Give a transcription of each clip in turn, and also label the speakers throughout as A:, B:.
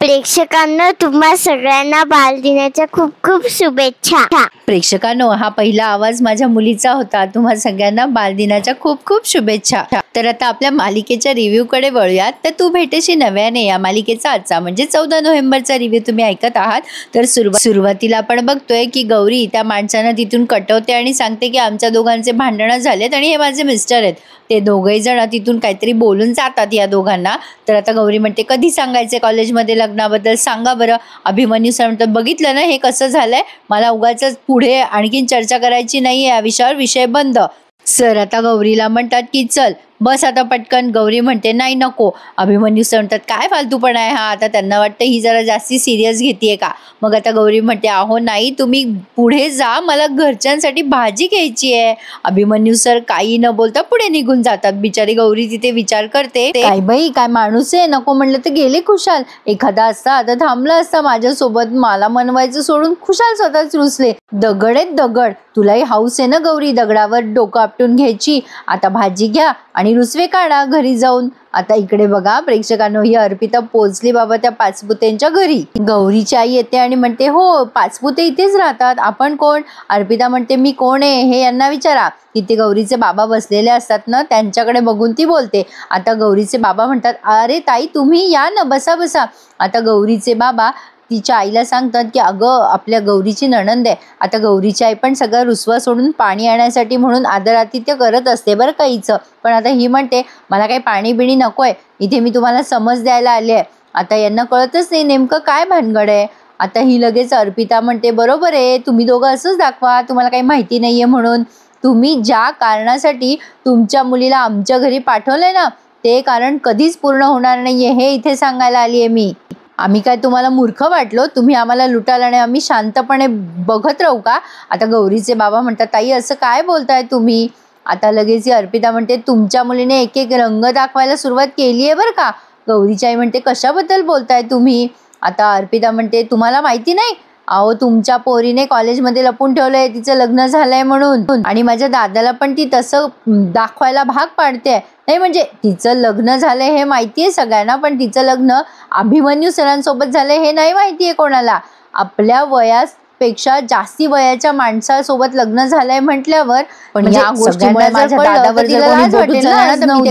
A: प्रेक्षकांनो, तुम्हा सगळ्यांना बालदिनाच्या खूप खूप शुभेच्छा.
B: प्रेक्षकांनो, हा पहिला आवाज माझ्या मुलीचा होता. तुम्हा सगळ्यांना बालदिनाच्या खूप खूप शुभेच्छा. तर आता आपल्या मालिकेच्या रिव्ह्यू कडे वळूयात. तर तू भेटेशी नव्याने या मालिकेचा आजचा म्हणजे 14 नोव्हेंबरचा रिव्ह्यू तुम्ही ऐकत आहात. तर सुरुवातीला आपण बघतोय की गौरी त्या माणसांना तिथून कटवते आणि सांगते की आमच्या दोघांचे भांडणं झालेत आणि हे माझे मिस्टर आहेत. ते दोघेही जण तिथून काहीतरी बोलून जातात या दोघांना. तर आता गौरी म्हणते, कधी सांगायचे कॉलेजमध्ये लग्नाबद्दल, सांगा बरं. अभिमन्यू सर म्हणतात, बघितलं ना हे कसं झालंय, मला उगाच पुढे आणखीन चर्चा करायची नाही, या विषयावर विषय बंद. सर आता गौरीला म्हणतात की चल बस आता पटकन. गौरी म्हणते नाही नको. अभिमन्यू सर म्हणतात काय फालतूपणा आहे हा. आता त्यांना वाटतं ही जरा जास्ती सिरियस घेतीये का. मग आता गौरी म्हणते अहो नाही, तुम्ही पुढे जा, मला घरच्यांसाठी भाजी घ्यायची आहे. अभिमन्यू सर काही न बोलता पुढे निघून जातात. बिचारी गौरी तिथे विचार करते, काय बाई काय माणूस आहे, नको म्हणलं तर गेले खुशाल. एखादा असता आता थांबला असता माझ्यासोबत, मला मनवायचं सोडून खुशाल स्वतःच रुसले. दगड आहेत दगड. तुलाही हाऊस आहे ना गौरी दगडावर डोकं आपटून घ्यायची. आता भाजी घ्या आणि रुसवे काढा घरी जाऊन. आता इकडे बघा प्रेक्षकांनो, ही अर्पिता पोचली बाबा त्या पाचपुतेंच्या घरी. गौरीची आई येते आणि म्हणते हो पाचपुते इथेच राहतात, आपण कोण. अर्पिता म्हणते मी कोण आहे हे यांना विचारा. तिथे गौरीचे बाबा बसलेले असतात ना, त्यांच्याकडे बघून ती बोलते. आता गौरीचे बाबा म्हणतात अरे ताई तुम्ही या ना, बसा बसा. आता गौरीचे बाबा तिच्या आईला सांगतात की अगं आपल्या गौरीची नणंद आहे. आता गौरीची आई पण सगळं रुसवा सोडून पाणी आणण्यासाठी म्हणून आदरातिथ्य करत असते बरं काहीचं. पण आता ही म्हणते मला काही पाणी बिणी नकोय, इथे मी तुम्हाला समज द्यायला आले आहे. आता यांना कळतच नाही नेमकं काय भानगड आहे. आता ही लगेच अर्पिता म्हणते बरोबर आहे, तुम्ही दोघं असंच दाखवा तुम्हाला काही माहिती नाहीये म्हणून. तुम्ही ज्या कारणासाठी तुमच्या मुलीला आमच्या घरी पाठवलंय ना, ते कारण कधीच पूर्ण होणार नाहीये हे इथे सांगायला आली आहे मी. आम्ही काय तुम्हाला मूर्ख वाटलो, तुम्ही आम्हाला लुटाला आणि आम्ही शांतपणे बघत राहू का. आता गौरीचे बाबा म्हणतात ताई असं काय बोलताय तुम्ही. आता लगेच अर्पिता म्हणते तुमच्या मुलीने एक एक रंग दाखवायला सुरुवात केली आहे बरं का. गौरीची आई म्हणते कशाबद्दल बोलताय तुम्ही. आता अर्पिता म्हणते तुम्हाला माहिती नाही, अहो तुमच्या पोरीने कॉलेजमध्ये लपून ठेवलंय तिचं लग्न झालंय म्हणून, आणि माझ्या दादाला पण ती तसं दाखवायला भाग पाडते. नाही म्हणजे तिचं लग्न झालंय हे माहितीये सगळ्यांना, पण तिचं लग्न अभिमन्यू सरांसोबत झालंय हे नाही माहितीये कोणाला. आपल्या वयापेक्षा जास्ती वयाच्या माणसासोबत लग्न झालंय म्हटल्यावर पण या गोष्टीमुळे माझ्या दादावर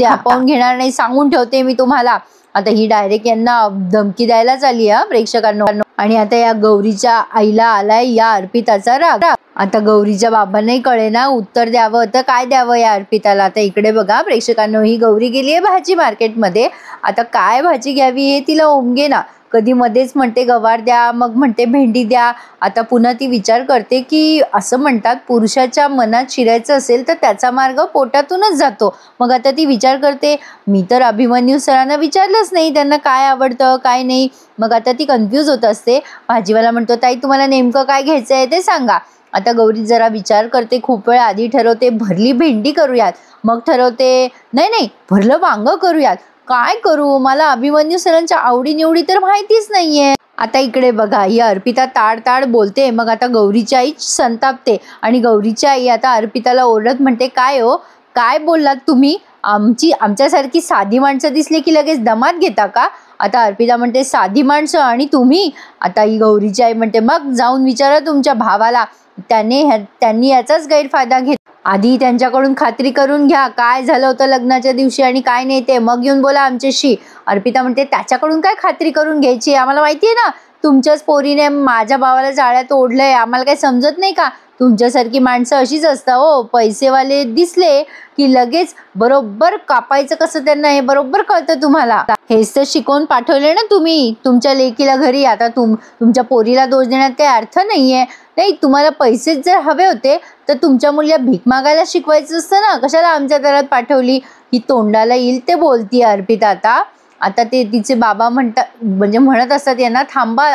B: खपवून घेणार नाही, सांगून ठेवते मी तुम्हाला. आता ही डायरेक्ट यांना धमकी द्यायलाच आली हा प्रेक्षकांना. आणि आता या गौरीच्या आईला आलाय या अर्पिताचा राग. आता गौरीच्या बाबांनाही कळेना उत्तर द्यावं तर काय द्यावं या अर्पिताला. आता इकडे बघा प्रेक्षकांनो, ही गौरी गेली आहे भाजी मार्केटमध्ये. आता काय भाजी घ्यावी हे तिला ओमगे ना. कधी मध्येच म्हणते गवार द्या, मग म्हणते भेंडी द्या. आता पुन्हा ती विचार करते की असं म्हणतात पुरुषाच्या मनात शिरायचं असेल तर त्याचा मार्ग पोटातूनच जातो. मग आता ती विचार करते मी तर अभिमन्यू सरांना विचारलंच नाही त्यांना काय आवडतं काय नाही. मग आता ती कन्फ्यूज होत असते. भाजीवाला म्हणतो ताई तुम्हाला नेमकं काय घ्यायचं आहे ते सांगा. आता गौरी जरा विचार करते, खूप वेळ आधी ठरवते भरली भेंडी करूयात, मग ठरवते नाही भरलं वांग करूयात. काय करू, मला अभिमन्यू सरांच्या आवडीनिवडी तर माहितीच नाहीये. आता इकडे बघा ही अर्पिता ताड बोलते. मग आता गौरीची आई संतापते आणि गौरीची आई आता अर्पिताला ओरडत म्हणते काय हो काय बोललात तुम्ही, आमच्यासारखी साधी माणसं दिसली की लगेच दमात घेता का. आता अर्पिता म्हणते साधी माणसं आणि तुम्ही. आता ही गौरीची आई म्हणते मग जाऊन विचारा तुमच्या भावाला, त्यांनी याचाच गैरफायदा घेतला. आधी त्यांच्याकडून खात्री करून घ्या काय झालं होतं लग्नाच्या दिवशी आणि काय नाही ते, मग येऊन बोला आमच्याशी. अर्पिता म्हणते त्याच्याकडून काय खात्री करून घ्यायची, आम्हाला माहिती आहे ना तुमच्याच पोरीने माझ्या भावाला जाळ्यात ओढलंय, आम्हाला काही समजत नाही का. तुमच्यासारखी माणसं अशीच असतात हो, पैसेवाले दिसले की लगेच बरोबर कापायचं कसं त्यांना हे बरोबर कळतं तुम्हाला. हेच तर शिकवून पाठवले ना तुम्ही तुमच्या लेकीला घरी. आता तुमच्या पोरीला दोष देण्यात काही अर्थ नाहीये. नाही तुम्हाला पैसेच जर हवे होते तर तुमच्या मुलीला भीक मागायला शिकवायचं असतं ना, कशाला आमच्या घरात पाठवली. ही तोंडाला येईल ते बोलती अर्पिता. आता ते तिचे बाबा म्हणत असतात यांना थांबा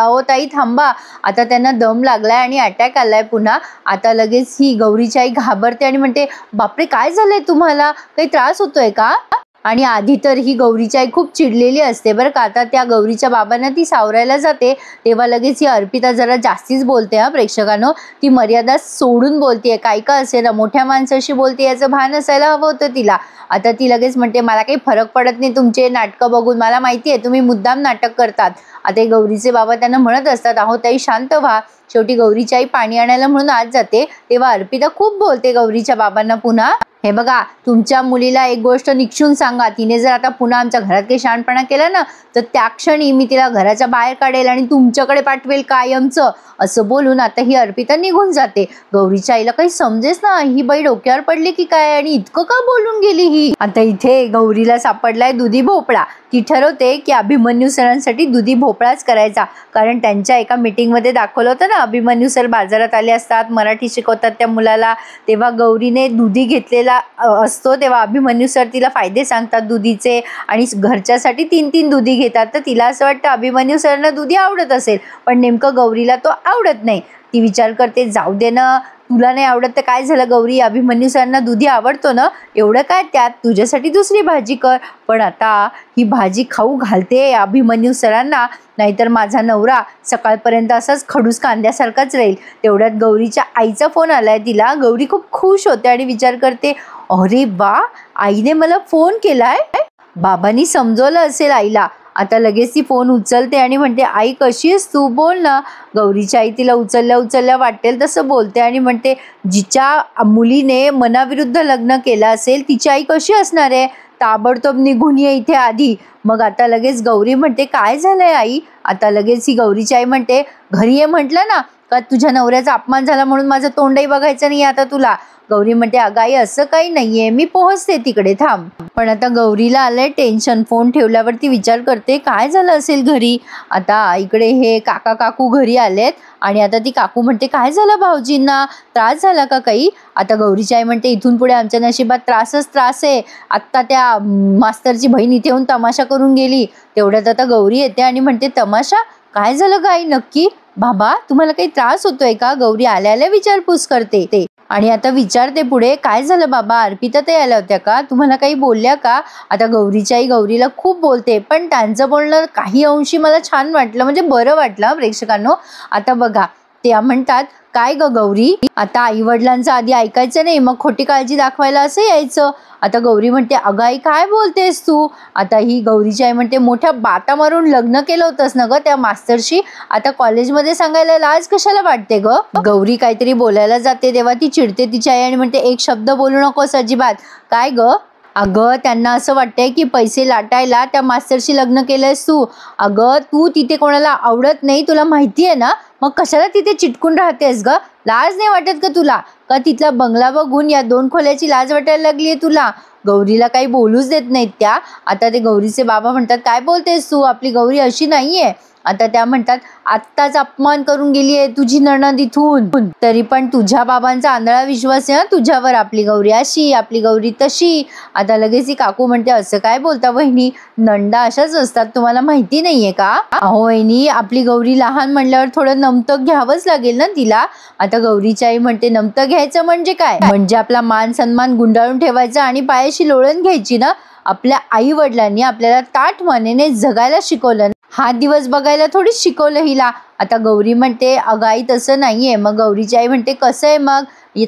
B: हो ताई थांबा. आता त्यांना दम लागलाय आणि अटॅक आलाय पुन्हा. आता लगेच ही गौरीची आई घाबरते आणि म्हणते बापरे काय झालंय तुम्हाला, काही त्रास होतोय का. आणि आधी तर ही गौरीची आई खूप चिडलेली असते बरं का. आता त्या गौरीच्या बाबांना ती सावरायला जाते तेव्हा लगेच ही अर्पिता जरा जास्तीच बोलते. प्रेक्षकांनो, ती मर्यादा सोडून बोलतेय. काय का असे ना, मोठ्या माणसाशी बोलते याचं भान असायला हवं होतं तिला. आता ती लगेच म्हणते मला काही फरक पडत नाही तुमचे नाटकं बघून, मला माहिती आहे तुम्ही मुद्दाम नाटक करतात. आता गौरीचे बाबा त्यांना म्हणत असतात अहो ताई शांत व्हा. शेवटी गौरीची आई पाणी आणायला म्हणून आज जाते तेव्हा अर्पिता खूप बोलते गौरीच्या बाबांना पुन्हा. हे बघा, तुमच्या मुलीला एक गोष्ट निक्षून सांगा, तिने जर आता पुन्हा आमच्या घरात काही शहाणपणा केला ना तर त्या क्षणी मी तिला घराच्या बाहेर काढेल आणि तुमच्याकडे पाठवेल कायमचं. असं बोलून आता ही अर्पिता निघून जाते. गौरीच्या आईला काही समजेच ना, ही बाई डोक्यावर पडली की काय आणि इतकं का बोलून गेली ही. आता इथे गौरीला सापडलाय दुधी भोपळा. ती ठरवते की अभिमन्यू सरांसाठी दुधी भोपळाच करायचा, कारण त्यांच्या एका मीटिंग मध्ये दाखवलं होतं ना, अभिमन्यू सर बाजारात आले असतात, मराठी शिकवतात त्या मुलाला, तेव्हा गौरीने दुधी घेतलेला असतो तेव्हा अभिमन्यू सर तिला फायदे सांगतात दुधीचे आणि घरच्यासाठी 3-3 दुधी घेतात. तर तिला असं वाटतं अभिमन्यू सरना दुधी आवडत असेल, पण नेमकं गौरीला तो आवडत नाही. ती विचार करते जाऊ दे ना, तुला नाही आवडत तर काय झालं गौरी, अभिमन्यू सरांना दुधी आवडतो ना, एवढं काय त्यात, तुझ्यासाठी दुसरी भाजी कर. पण आता ही भाजी खाऊ घालते अभिमन्यू सरांना, नाहीतर माझा नवरा सकाळपर्यंत असाच खडूस कांद्यासारखाच राहील. तेवढ्यात गौरीच्या आईचा फोन आलाय तिला. गौरी खूप खुश होते आणि विचार करते अरे वा, आईने मला फोन केलाय, बाबांनी समजवलं असेल आईला. आता लगेच ती फोन उचलते आणि म्हणते आई कशी आहेस तू, बोल ना. गौरीची आई तिला उचलल्या वाटेल तसं बोलते आणि म्हणते जिच्या मुलीने मनाविरुद्ध लग्न केलं असेल तिची आई कशी असणार आहे, ताबडतोब निघून ये इथे आधी. मग आता लगेच गौरी म्हणते काय झालंय आई. आता लगेच ही गौरीची आई म्हणते घरी ये म्हटलं ना, का तुझ्या नवऱ्याचा अपमान झाला म्हणून माझं तोंडही बघायचं नाही आता तुला. गौरी म्हणते अगं आई असं काही नाहीये, मी पोहोचते तिकडे, थांब. पण आता गौरीला आलंय टेन्शन. फोन ठेवल्यावरती विचार करते काय झालं असेल घरी. आता इकडे हे काका काकू घरी आलेत आणि आता ती काकू म्हणते काय झालं भाऊजींना, त्रास झाला का काही. आता गौरीची आई म्हणते इथून पुढे आमच्या नशिबात त्रासच त्रास आहे, आत्ता त्या मास्तरची बहीण इथे येऊन तमाशा करून गेली. तेवढ्यात आता गौरी येते आणि म्हणते तमाशा, काय झालं का आई नक्की, बाबा तुम्हाला काही त्रास होतोय का. गौरी आल्या आल्या विचारपूस करते ते आणि आता विचारते पुढे काय झालं बाबा, अर्पिता ते आल्या होत्या का, तुम्हाला काही बोलल्या का. आता गौरीची आई गौरीला खूप बोलते, पण त्यांचं बोलणं काही अंशी मला छान वाटलं, म्हणजे बरं वाटलं प्रेक्षकांनो. आता बघा त्या म्हणतात काय ग गौरी, आता आई वडिलांचं आधी ऐकायचं नाही, मग खोटी काळजी दाखवायला असं यायचं. आता गौरी म्हणते अगं आई काय बोलतेस तू. आता ही गौरीची आई म्हणते मोठ्या बाता मारून लग्न केलं होतंस ना ग त्या मास्तरशी, आता कॉलेजमध्ये सांगायला लाज कशाला वाटते ग. गौरी काहीतरी बोलायला जाते तेव्हा ती चिडते तिची आई आणि म्हणते एक शब्द बोलू नकोस अजिबात. काय ग, अगं त्यांना असं वाटतंय की पैसे लाटायला त्या मास्तरशी लग्न केलंयस तू. अगं तू तिथे कोणाला आवडत नाही तुला माहिती आहे ना, मग कशाला तिथे चिटकून राहतेस ग. लाज नाही वाटत का तुला, का तिथला बंगला बघून या 2 खोल्याची लाज वाटायला लागली आहे तुला. गौरीला काही बोलूच देत नाहीत त्या. आता ते गौरीचे बाबा म्हणतात काय बोलतेस तू, आपली गौरी अशी नाहीये. आता त्या म्हणतात आत्ताच अपमान करून गेली आहे तुझी नणंद इथून, तरी पण तुझ्या बाबांचा आंधळा विश्वास आहे तुझ्यावर, आपली गौरी अशी आपली गौरी तशी. आता लगेच ही काकू म्हणते असं काय बोलता वहिनी, नंदा अशाच असतात तुम्हाला माहिती नाहीये का. अहो वहिनी आपली गौरी लहान म्हणल्यावर थोडं नमतं घ्यावंच लागेल ना तिला. आता गौरीची आई म्हणते नमतं घ्यायचं म्हणजे काय, म्हणजे आपला मान सन्मान गुंडाळून ठेवायचा आणि पायाशी लोळण घ्यायची ना. आपल्या आई वडिलांनी आपल्याला ताठ मानेने जगायला शिकवलं, हा दिवस बघायला थोडीच शिकवलं हिला. आता गौरी म्हणते अगं आई तसं नाहीये. मग गौरीची आई म्हणते कसं आहे मग,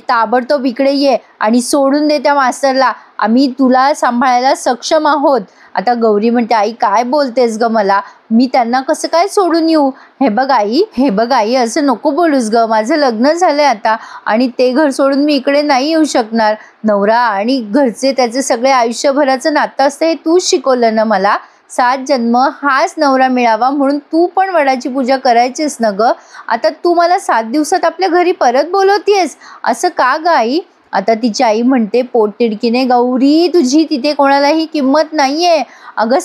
B: ताबडतोब इकडे ये आणि सोडून दे त्या मास्तरला, आम्ही तुला सांभाळायला सक्षम आहोत. आता गौरी म्हणते आई काय बोलतेस ग मला, मी त्यांना कसं काय सोडून येऊ. हे बघ आई असं नको बोलूस ग, माझं लग्न झालंय आता आणि ते घर सोडून मी इकडे नाही येऊ शकणार. नवरा आणि घरचे त्याचे सगळे आयुष्यभराचं नातं असतं हे तूच शिकवलं ना मला. 7 जन्म हाच नवरा मिळावा म्हणून तू पण वडाची पूजा करायचीस ना ग. आता तू मला 7 दिवसात आपल्या घरी परत बोलवतेस, असं का ग आई. आता तिची आई म्हणते पोटतिडकीने गौरी तुझी तिथे कोणालाही किंमत नाहीये. अगं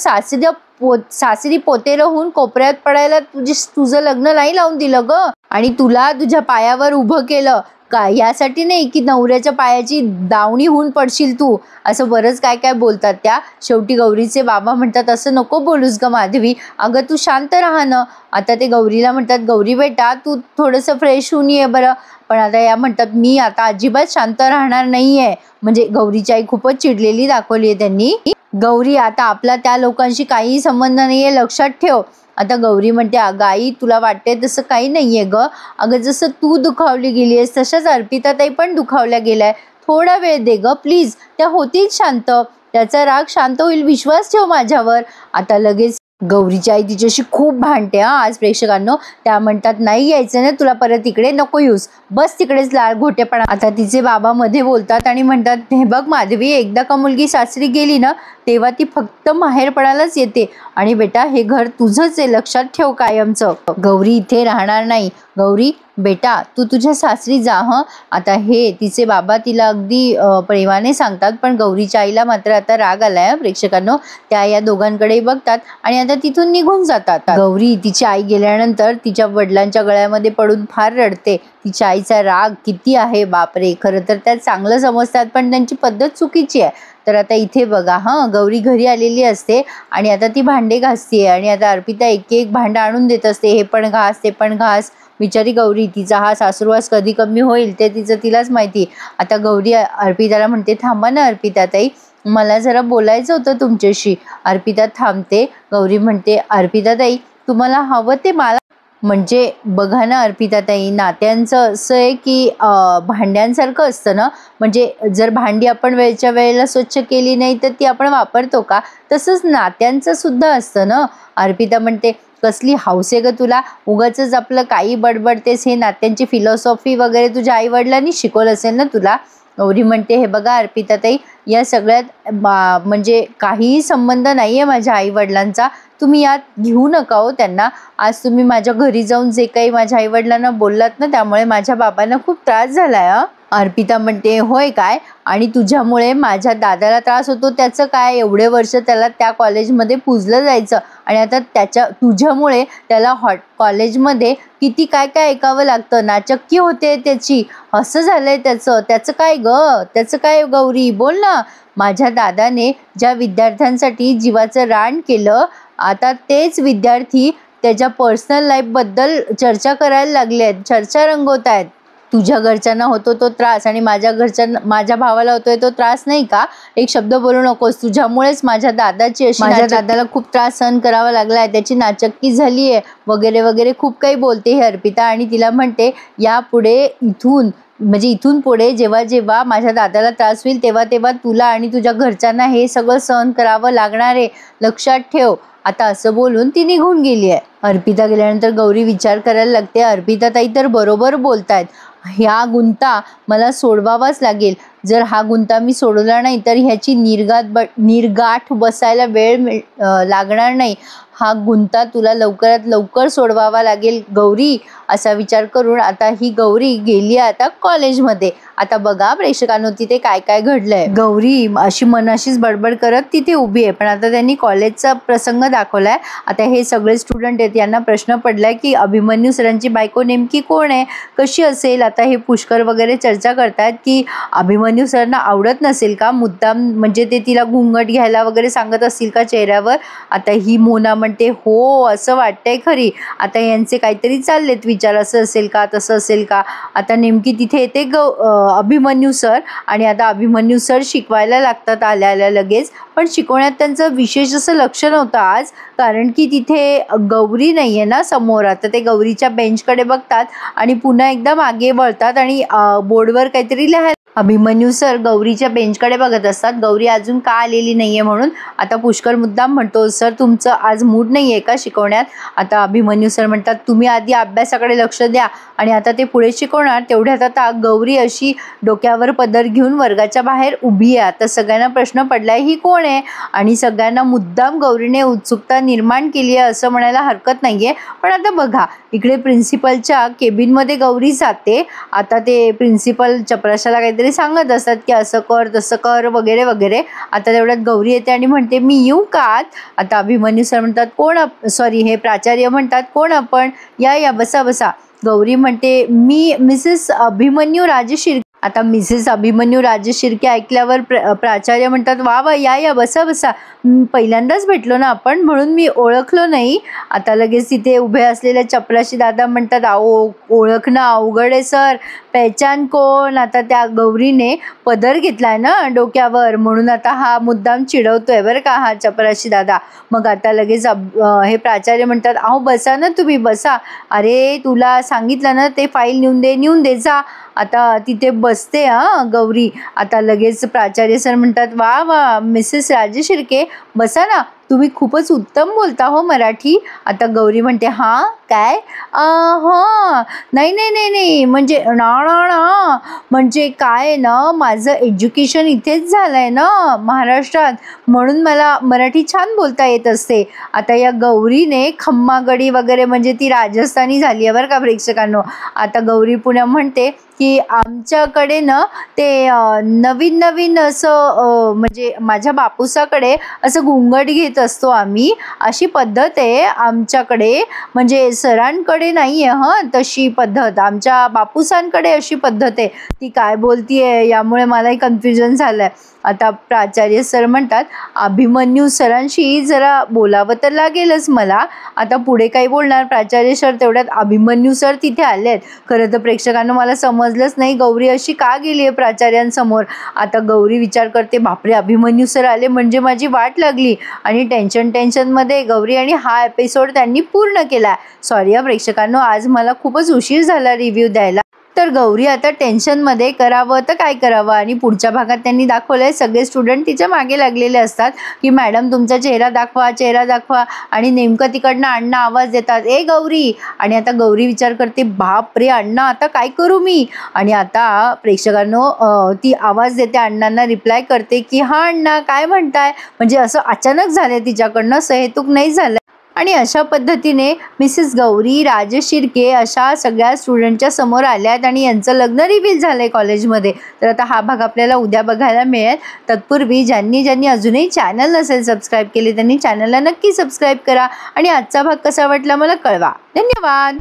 B: सासरी पोते राहून कोपऱ्यात पडायला तुझं लग्न नाही लावून दिलं ग, आणि तुला तुझ्या पायावर उभं केलं का, यासाठी नाही की नवऱ्याच्या पायाची दावणी होऊन पडशील तू. असं बरंच काय काय बोलतात त्या. शेवटी गौरीचे बाबा म्हणतात असं नको बोलूस ग माधवी, अगं तू शांत राहा ना. आता ते गौरीला म्हणतात गौरी बेटा तू थोडंसं फ्रेश होऊन ये बरं. पण आता या म्हणतात मी आता अजिबात शांत राहणार नाहीये. म्हणजे गौरीची आई खूपच चिडलेली दाखवली आहे त्यांनी. गौरी, आता आपला त्या लोकांशी काहीही संबंध नाहीये, लक्षात ठेव. आता गौरी म्हणते, अगं आई, तुला वाटते तसं काही नाहीये ग. अगं जसं तू दुखावली गेली आहेस तशाच अर्पिताताई पण दुखावल्या गेलाय. थोडा वेळ दे ग प्लीज, त्या होतील शांत, त्याचा राग शांत होईल, विश्वास ठेव माझ्यावर. आता लगेच गौरीची आई तिच्याशी खूप भांडते आज प्रेक्षकांनो. त्या म्हणतात, नाही यायचं ना तुला परत इकडे, नको येऊस, बस तिकडेच लाळ घोटेपणा. आता तिचे बाबा मध्ये बोलतात आणि म्हणतात, हे बघ माधवी, एकदा का मुलगी सासरी गेली ना तेव्हा ती फक्त माहेरपणालाच येते, आणि बेटा हे घर तुझंच आहे, लक्षात ठेव कायमचं. गौरी इथे राहणार नाही. गौरी बेटा, तू तुझ्या सासरी जा हं. आता हे तिचे बाबा तिला अगदी प्रेमाने सांगतात, पण गौरीच्या आईला मात्र आता राग आलाय प्रेक्षकांनो. त्या या दोघांकडे बघतात आणि आता तिथून निघून जातात. गौरी तिची आई गेल्यानंतर तिच्या वडिलांच्या गळ्यामध्ये पडून फार रडते. तिच्या आईचा राग किती आहे बापरे. खरं तर त्या चांगलं समजतात, पण त्यांची पद्धत चुकीची आहे. तर आता इथे बघा गौरी घरी आलेली असते आणि आता ती भांडे घासते आणि आता अर्पिता एक एक भांडं आणून देत असते, हे पण घास ते पण घास. बिचारी गौरी, तिचा हा सासूरवास कधी कमी होईल ते तिलाच माहिती. आता गौरी अर्पिताला म्हणते, थांबा ना अर्पिताताई, मला जरा बोलायचं होतं तुमच्याशी. अर्पिता थांबते. गौरी म्हणते, अर्पिताताई तुम्हाला हवं ते मला. म्हणजे बघा ना अर्पिताताई, नात्यांचं असं आहे की भांड्यांसारखं असतं ना. म्हणजे जर भांडी आपण वेळच्या वेळेला स्वच्छ केली नाही तर ती आपण वापरतो का, तसंच नात्यांचं सुद्धा असतं ना. अर्पिता म्हणते, कसली हौस आहे ग तुला, उगाचच आपलं काही बडबडतेस, हे नात्यांची फिलॉसॉफी वगैरे तुझ्या आई वडिलांनी शिकवलं असेल ना तुला. गौरी म्हणते, हे बघा अर्पिताताई, या सगळ्यात म्हणजे काहीही संबंध नाही आहे माझ्या आई वडिलांचा, तुम्ही यात घेऊ नका हो त्यांना. आज तुम्ही माझ्या घरी जाऊन जे काही माझ्या आई वडिलांना बोललात ना, त्यामुळे माझ्या बाबांना खूप त्रास झालाय. अर्पिता म्हणते, होय काय, आणि तुझ्यामुळे माझ्या दादाला त्रास होतो त्याचं काय, एवढे वर्ष त्याला त्या कॉलेजमध्ये पुजलं जायचं आणि आता तुझ्यामुळे त्याला कॉलेजमध्ये किती काय काय ऐकावं लागतं, नाचक्की होते त्याची, असं झालंय त्याचं काय ग, त्याचं काय गौरी, बोल ना. माझ्या दादाने ज्या विद्यार्थ्यांसाठी जीवाचं रान केलं, आता तेच विद्यार्थी त्याच्या पर्सनल लाईफबद्दल चर्चा करायला लागले आहेत, चर्चा रंगवत आहेत. तुझ्या घरच्यांना होतो तो त्रास आणि माझ्या भावाला होतोय तो त्रास नाही का, एक शब्द बोलू नकोस. तुझ्यामुळेच माझ्या दादाला खूप त्रास सहन करावा लागलाय, त्याची नाचक्की झाली आहे वगैरे वगैरे खूप काही बोलते हे अर्पिता. आणि तिला म्हणते, यापुढे इथून पुढे जेव्हा जेव्हा माझ्या दादाला त्रास होईल तेव्हा तुला आणि तुझ्या घरच्यांना हे सगळं सहन करावं लागणार आहे, लक्षात ठेव. आता असं बोलून ती निघून गेली आहे. अर्पिता गेल्यानंतर गौरी विचार करायला लागते, अर्पिताताई तर बरोबर बोलतायत, ह्या गुंता मला सोडवावाच लागेल. जर हा गुंता मी सोडवला नाही तर ह्याची निर्गाठ बसायला वेळ लागणार नाही. हा गुंता तुला लवकरात लवकर सोडवावा लागेल गौरी, असा विचार करून आता ही गौरी गेली आता कॉलेजमध्ये. आता बघा प्रेक्षकांनो तिथे काय काय घडलंय. गौरी अशी मनाशीच बडबड करत तिथे उभी आहे, पण आता त्यांनी कॉलेजचा प्रसंग दाखवलाय. आता हे सगळे स्टुडंट आहेत, यांना प्रश्न पडलाय की अभिमन्यू सरांची बायको नेमकी कोण आहे, कशी असेल. आता हे पुष्कर वगैरे चर्चा करतात की अभिमन्यू सरांना आवडत नसेल का मुद्दाम, म्हणजे ते तिला घुंगट घ्यायला वगैरे सांगत असतील का चेहऱ्यावर. आता ही मोना म्हणते, हो असं वाटतंय खरी. आता यांचे काहीतरी चाललेत विचार, असं असेल का तसं असेल का. आता नेमकी तिथे येते अभिमन्यू सर, आणि आता अभिमन्यू सर शिकवायला लागतात आल्या लगेच. पण शिकवण्यात त्यांचं विशेष असं लक्ष नव्हतं आज, कारण की तिथे गौरी नाहीये ना समोर. आता ते गौरीच्या बेंचकडे बघतात आणि पुन्हा एकदा मागे वळतात आणि बोर्डवर काहीतरी लिहायला. अभिमन्यू सर गौरीच्या बेंचकडे बघत असतात, गौरी अजून का आलेली नाहीये म्हणून. आता पुष्कर मुद्दाम म्हणतो, सर तुमचं आज मूड नाहीये का शिकवण्यात. आता अभिमन्यू सर म्हणतात, तुम्ही आधी अभ्यासाकडे लक्ष द्या आणि आता ते पुढे शिकवणार. तेवढ्यात आता गौरी अशी डोक्यावर पदर घेऊन वर्गाच्या बाहेर उभी आहे. आता सगळ्यांना प्रश्न पडलाय, ही कोण आहे, आणि सगळ्यांना मुद्दाम गौरीने उत्सुकता निर्माण केली आहे असं म्हणायला हरकत नाहीये. पण आता बघा इकडे प्रिन्सिपलच्या केबिनमध्ये गौरी जाते. आता ते प्रिन्सिपल चपराशाला काहीतरी सांगत असतात की असं कर तसं कर वगैरे वगैरे. आता तेवढ्यात गौरी येते आणि म्हणते, मी येऊ का. आता अभिमन्यू सर म्हणतात, हे प्राचार्य म्हणतात, कोण आपण, या बसा. गौरी म्हणते, मी मिसेस अभिमन्यू राजेशिर्के. आता मिसेस अभिमन्यू राजे शिर्के ऐकल्यावर प्राचार्य म्हणतात, वा वा, या बसा बसा. पहिल्यांदाच भेटलो ना आपण, म्हणून मी ओळखलो नाही. आता लगेच तिथे उभे असलेल्या चपराशी दादा म्हणतात, अहो ओळखणं अवघड आहे सर, पहचान कोण. आता त्या गौरीने पदर घेतलाय ना डोक्यावर, म्हणून आता हा मुद्दाम चिडवतोय बरं का हा चपराशी दादा. मग आता लगेच हे प्राचार्य म्हणतात, अहो बसा ना तुम्ही, बसा. अरे तुला सांगितलं ना ते फाईल नेऊन दे जा. आता तिथे बसते गौरी. आता लगेच प्राचार्य सर म्हणतात, वा वा मिसेस राजे शिर्के, बसा ना, तुम्ही खूपच उत्तम बोलता हो मराठी. आता गौरी म्हणते, हां काय, हां नाही म्हणजे ना म्हणजे काय ना, माझं एज्युकेशन इथेच झालं आहे ना महाराष्ट्रात, म्हणून मला मराठी छान बोलता येत असते. आता या गौरीने खम्मागडी वगैरे म्हणजे ती राजस्थानी झाली आहे बरं का प्रेक्षकांनो. आता गौरी पुन्हा म्हणते की आमच्याकडे ना ते नवीन असं म्हणजे माझ्या बापूसाकडे असं घुंगट घेत असतो आम्ही, अशी पद्धत आहे आमच्याकडे, म्हणजे सरांकडे नाही आहे तशी पद्धत, आमच्या बापूसांकडे अशी पद्धत आहे. ती काय बोलतीये यामुळे मलाही कन्फ्युजन झालं आहे. आता प्राचार्य सर म्हणतात, अभिमन्यू सरांशी जरा बोलावं तर लागेलच मला. आता पुढे काही बोलणार प्राचार्य सर, तेवढ्यात अभिमन्यू सर तिथे आले आहेत. खरं तर प्रेक्षकांना मला समजलंच नाही गौरी अशी का गेली आहे प्राचार्यांसमोर. आता गौरी विचार करते, बापरे अभिमन्यू सर आले म्हणजे माझी वाट लागली. आणि टेन्शनमध्ये गौरी आणि हा एपिसोड त्यांनी पूर्ण केला. सॉरी प्रेक्षकांनो, आज मला खूपच उशीर झाला रिव्ह्यू द्यायला. तर गौरी आता टेन्शनमध्ये करावं तर काय करावं. आणि पुढच्या भागात त्यांनी दाखवलं आहे सगळे स्टुडंट तिच्या मागे लागलेले असतात की मॅडम तुमचा चेहरा दाखवा. आणि नेमकं तिकडनं अण्णा आवाज देतात, ए गौरी. आणि आता गौरी विचार करते, बाप रे अण्णा, आता काय करू मी. आणि आता प्रेक्षकांनो ती आवाज देते अण्णांना, रिप्लाय करते की हां अण्णा काय म्हणताय. म्हणजे असं अचानक झालं तिच्याकडनं, सहेतूक नाही झालं. आणि अशा पद्धतीने मिसेस गौरी राजे शिर्के अशा सगळ्या स्टुडंटच्या समोर आल्यात आणि यांचं लग्न रिव्हील झालंय कॉलेजमध्ये. तर आता हा भाग आपल्याला उद्या बघायला मिळेल. तत्पूर्वी ज्यांनी अजूनही चॅनल नसेल सबस्क्राईब केले त्यांनी चॅनलला नक्की सबस्क्राईब करा. आणि आजचा भाग कसा वाटला मला कळवा. धन्यवाद.